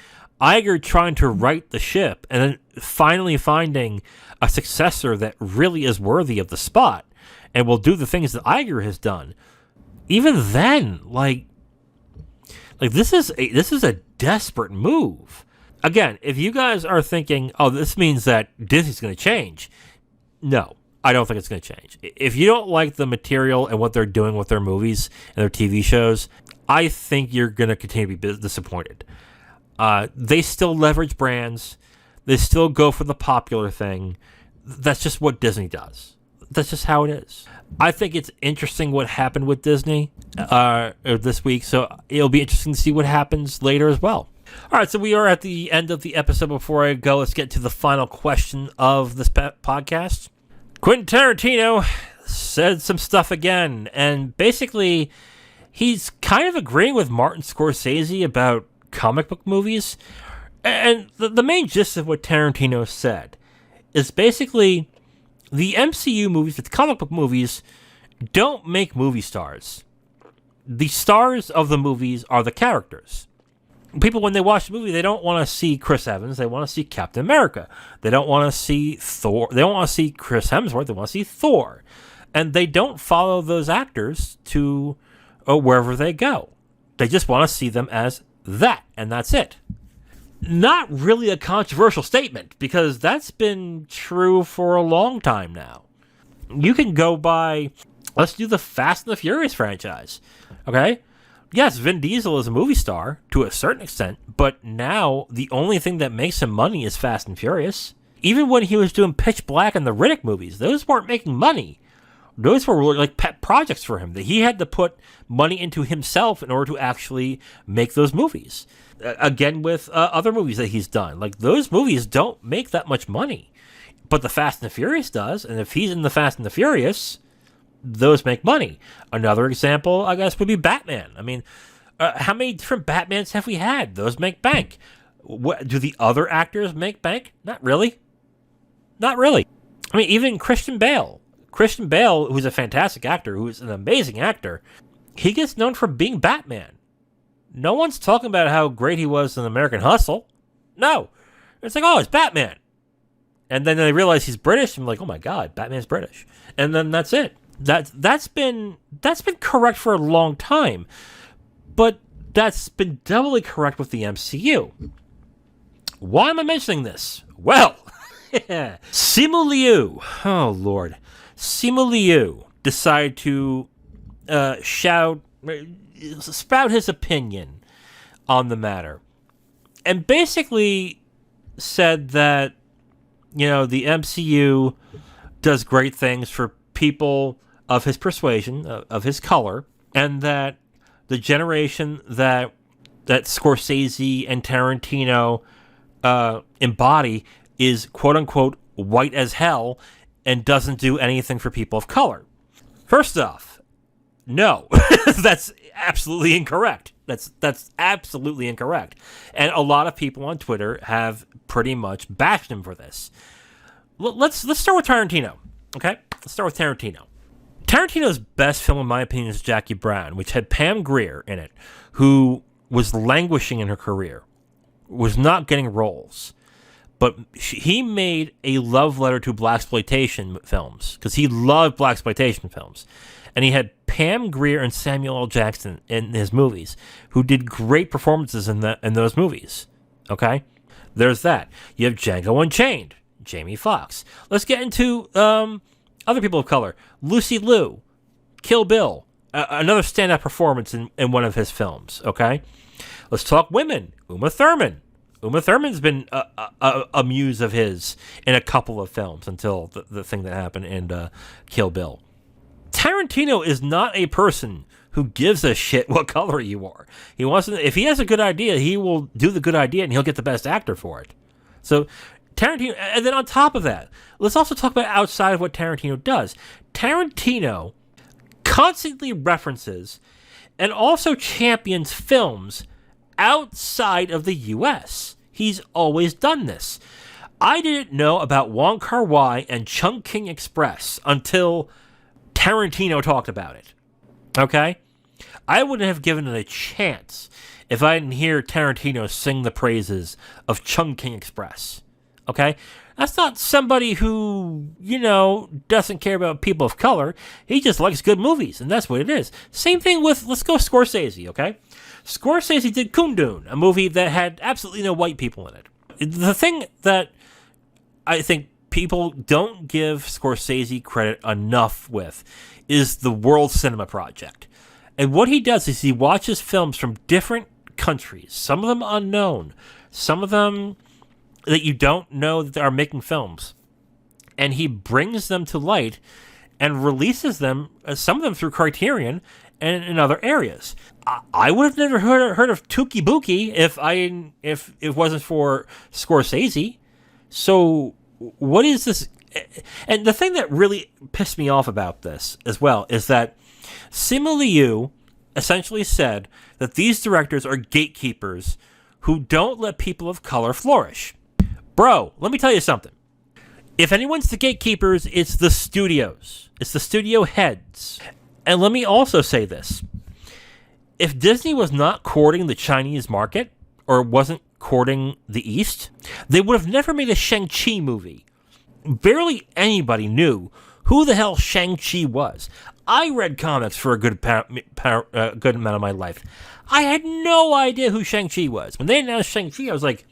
Speaker 1: Iger trying to right the ship and then finally finding a successor that really is worthy of the spot and will do the things that Iger has done. Even then, like this is a desperate move. Again, if you guys are thinking, oh, this means that Disney's going to change, no, I don't think it's going to change. If you don't like the material and what they're doing with their movies and their TV shows, I think you're going to continue to be disappointed. They still leverage brands. They still go for the popular thing. That's just what Disney does. That's just how it is. I think it's interesting what happened with Disney this week, so it'll be interesting to see what happens later as well. All right, so we are at the end of the episode. Before I go, let's get to the final question of this podcast. Quentin Tarantino said some stuff again, and basically he's kind of agreeing with Martin Scorsese about comic book movies. And the main gist of what Tarantino said is basically the MCU movies, the comic book movies, don't make movie stars. The stars of the movies are the characters. People, when they watch the movie, they don't want to see Chris Evans. They want to see Captain America. They don't want to see Thor. They don't want to see Chris Hemsworth. They want to see Thor. And they don't follow those actors to wherever they go. They just want to see them as that, and that's it. Not really a controversial statement, because that's been true for a long time now. You can go by, let's do the Fast and the Furious franchise, okay? Yes, Vin Diesel is a movie star to a certain extent, but now the only thing that makes him money is Fast and Furious. Even when he was doing Pitch Black and the Riddick movies, those weren't making money. Those were like pet projects for him, that he had to put money into himself in order to actually make those movies. Again, with other movies that he's done, like, those movies don't make that much money, but the Fast and the Furious does. And if he's in the Fast and the Furious, those make money. Another example, I guess, would be Batman. I mean, how many different Batmans have we had? Those make bank. What do the other actors make bank? Not really. Not really. I mean, even Christian Bale. Christian Bale, who's a fantastic actor, who's an amazing actor, he gets known for being Batman. No one's talking about how great he was in American Hustle. No. It's like, oh, it's Batman. And then they realize he's British, and I'm like, oh my God, Batman's British. And then that's it. That's been correct for a long time. But that's been doubly correct with the MCU. Why am I mentioning this? Well, Simu Liu. Oh, Lord. Simu Liu decided to spout his opinion on the matter, and basically said that, you know, the MCU does great things for people of his persuasion, of his color, and that the generation that Scorsese and Tarantino embody is quote-unquote white as hell and doesn't do anything for people of color. First off, no, that's absolutely incorrect. That's absolutely incorrect. And a lot of people on Twitter have pretty much bashed him for this. Let's start with Tarantino, okay? Let's start with Tarantino. Tarantino's best film, in my opinion, is Jackie Brown, which had Pam Grier in it, who was languishing in her career, was not getting roles. But he made a love letter to blaxploitation films, because he loved blaxploitation films. And he had Pam Grier and Samuel L. Jackson in his movies, who did great performances in those movies. Okay? There's that. You have Django Unchained, Jamie Foxx. Let's get into other people of color. Lucy Liu, Kill Bill, another stand-up performance in one of his films. Okay? Let's talk women. Uma Thurman. Uma Thurman's been a muse of his in a couple of films until the thing that happened in Kill Bill. Tarantino is not a person who gives a shit what color you are. He wants to, if he has a good idea, he will do the good idea and he'll get the best actor for it. So Tarantino, and then on top of that, let's also talk about outside of what Tarantino does. Tarantino constantly references and also champions films outside of the U.S. He's always done this. I didn't know about Wong Kar-wai and Chungking Express until Tarantino talked about it. Okay? I wouldn't have given it a chance if I didn't hear Tarantino sing the praises of Chungking Express. Okay? That's not somebody who, doesn't care about people of color. He just likes good movies, and that's what it is. Same thing with, let's go Scorsese, okay? Scorsese did Kundun, a movie that had absolutely no white people in it. The thing that I think people don't give Scorsese credit enough with is the World Cinema Project. And what he does is he watches films from different countries, some of them unknown, some of them that you don't know that they are making films. And he brings them to light and releases them, some of them through Criterion and in other areas. I would have never heard of Tuki Buki if it wasn't for Scorsese. So what is this? And the thing that really pissed me off about this as well is that Simu Liu essentially said that these directors are gatekeepers who don't let people of color flourish. Bro, let me tell you something. If anyone's the gatekeepers, it's the studios. It's the studio heads. And let me also say this. If Disney was not courting the Chinese market, or wasn't courting the East, they would have never made a Shang-Chi movie. Barely anybody knew who the hell Shang-Chi was. I read comics for a good amount of my life. I had no idea who Shang-Chi was. When they announced Shang-Chi, I was like,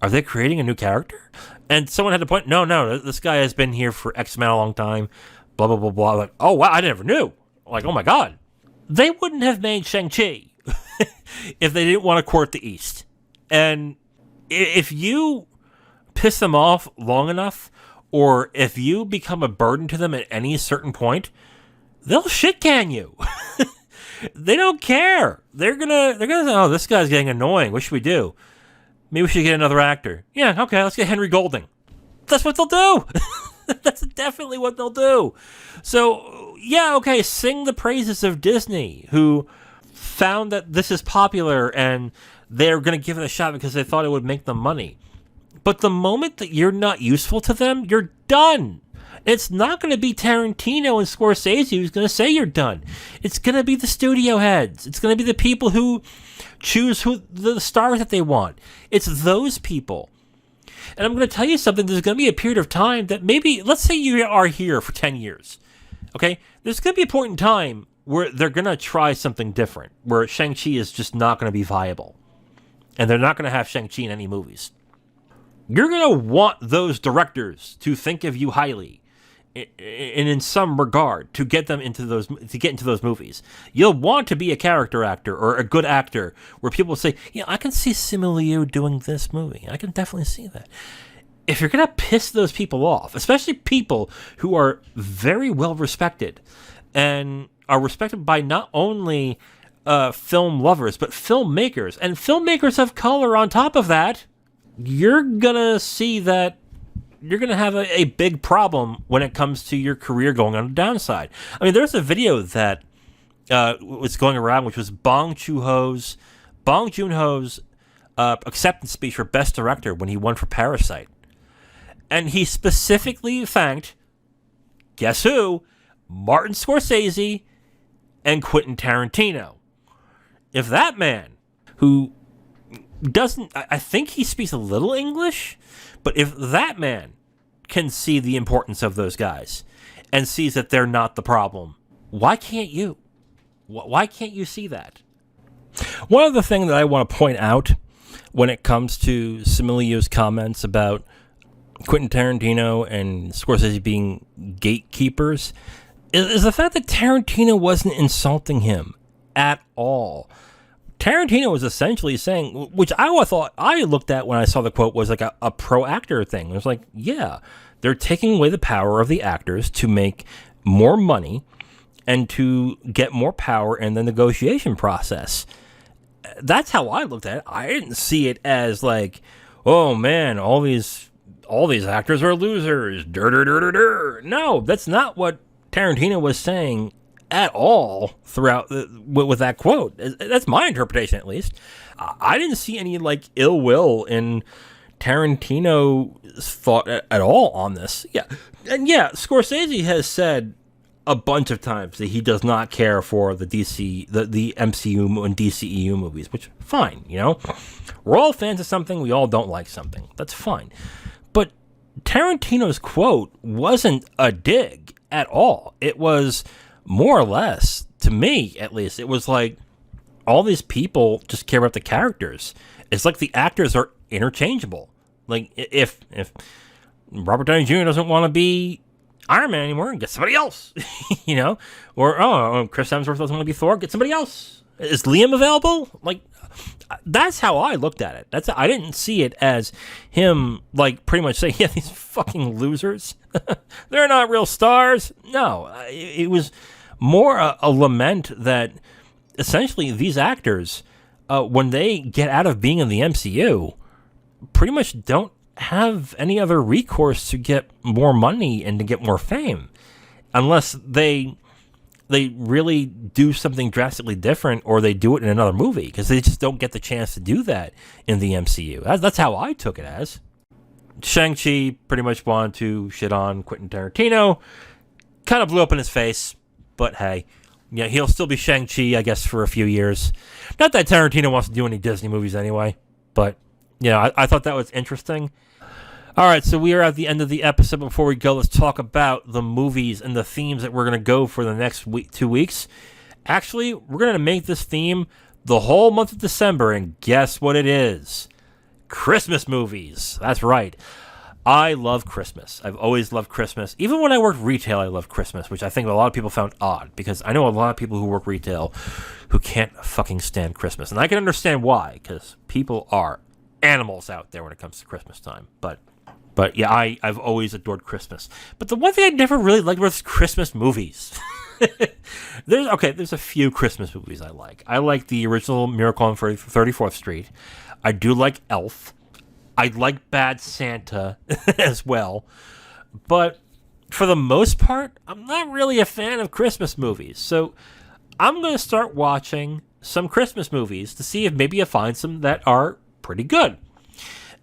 Speaker 1: are they creating a new character? And someone had to point, no, this guy has been here for X amount of long time, blah, blah, blah, blah. Like, oh, wow, I never knew. Like, oh my God. They wouldn't have made Shang-Chi if they didn't want to court the East. And if you piss them off long enough, or if you become a burden to them at any certain point, they'll shit can you. They don't care. They're gonna say, oh, this guy's getting annoying. What should we do? Maybe we should get another actor. Yeah, okay, let's get Henry Golding. That's what they'll do. That's definitely what they'll do. So, yeah, okay, sing the praises of Disney, who found that this is popular and they're going to give it a shot because they thought it would make them money. But the moment that you're not useful to them, you're done. It's not going to be Tarantino and Scorsese who's going to say you're done. It's going to be the studio heads. It's going to be the people who choose who the stars that they want. It's those people. And I'm going to tell you something. There's going to be a period of time that maybe, let's say you are here for 10 years. Okay? There's going to be a point in time where they're going to try something different, where Shang-Chi is just not going to be viable. And they're not going to have Shang-Chi in any movies. You're going to want those directors to think of you highly, and in some regard, to get them into those movies. You'll want to be a character actor or a good actor where people say, yeah, I can see Simu Liu doing this movie. I can definitely see that. If you're going to piss those people off, especially people who are very well respected and are respected by not only film lovers, but filmmakers, and filmmakers of color on top of that, you're going to see that you're going to have a big problem when it comes to your career going on the downside. I mean, there's a video that was going around, which was Bong Joon-ho's acceptance speech for Best Director when he won for Parasite. And he specifically thanked, guess who? Martin Scorsese and Quentin Tarantino. If that man, who doesn't, I think he speaks a little English, but if that man can see the importance of those guys and sees that they're not the problem, why can't you? Why can't you see that? One other thing that I want to point out when it comes to Similio's comments about Quentin Tarantino and Scorsese being gatekeepers is the fact that Tarantino wasn't insulting him at all. Tarantino was essentially saying, which I looked at when I saw the quote, was like a pro-actor thing. It was like, yeah, they're taking away the power of the actors to make more money and to get more power in the negotiation process. That's how I looked at it. I didn't see it as like, oh man, all these actors are losers. No, that's not what Tarantino was saying at all throughout with that quote. That's my interpretation, at least. I didn't see any like ill will in Tarantino's thought at all on this. Yeah, and yeah, Scorsese has said a bunch of times that he does not care for the MCU and DCEU movies, which fine, we're all fans of something, we all don't like something. That's fine. But Tarantino's quote wasn't a dig at all. It was more or less, to me at least, it was like all these people just care about the characters. It's like the actors are interchangeable. Like if Robert Downey Jr. doesn't want to be Iron Man anymore, get somebody else, or Chris Hemsworth doesn't want to be Thor, get somebody else. Is Liam available? Like, that's how I looked at it. I didn't see it as him like pretty much saying, yeah, these fucking losers, they're not real stars. No, it was more a lament that essentially these actors, when they get out of being in the MCU, pretty much don't have any other recourse to get more money and to get more fame, unless they really do something drastically different or they do it in another movie, because they just don't get the chance to do that in the MCU. That's how I took it as. Shang-Chi pretty much wanted to shit on Quentin Tarantino. Kind of blew up in his face, but hey, yeah, he'll still be Shang-Chi, I guess, for a few years. Not that Tarantino wants to do any Disney movies anyway, but I thought that was interesting. All right, so we are at the end of the episode. Before we go, let's talk about the movies and the themes that we're going to go for the next 2 weeks. Actually, we're going to make this theme the whole month of December, and guess what it is? Christmas movies. That's right. I love Christmas. I've always loved Christmas. Even when I worked retail, I loved Christmas, which I think a lot of people found odd, because I know a lot of people who work retail who can't fucking stand Christmas. And I can understand why, because people are animals out there when it comes to Christmas time. But yeah, I've always adored Christmas. But the one thing I never really liked was Christmas movies. There's a few Christmas movies I like. I like the original Miracle on 34th Street. I do like Elf. I like Bad Santa as well. But for the most part, I'm not really a fan of Christmas movies. So I'm going to start watching some Christmas movies to see if maybe I find some that are pretty good.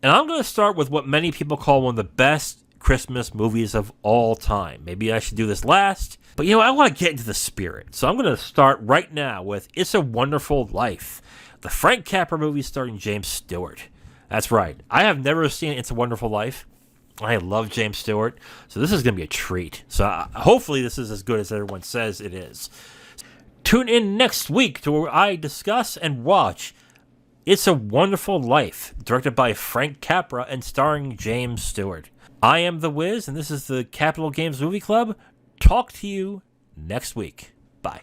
Speaker 1: And I'm going to start with what many people call one of the best Christmas movies of all time. Maybe I should do this last, but I want to get into the spirit. So I'm going to start right now with It's a Wonderful Life, the Frank Capra movie starring James Stewart. That's right. I have never seen It's a Wonderful Life. I love James Stewart, so this is going to be a treat. So hopefully this is as good as everyone says it is. Tune in next week to where I discuss and watch It's a Wonderful Life, directed by Frank Capra and starring James Stewart. I am The Wiz, and this is the Capital Games Movie Club. Talk to you next week. Bye.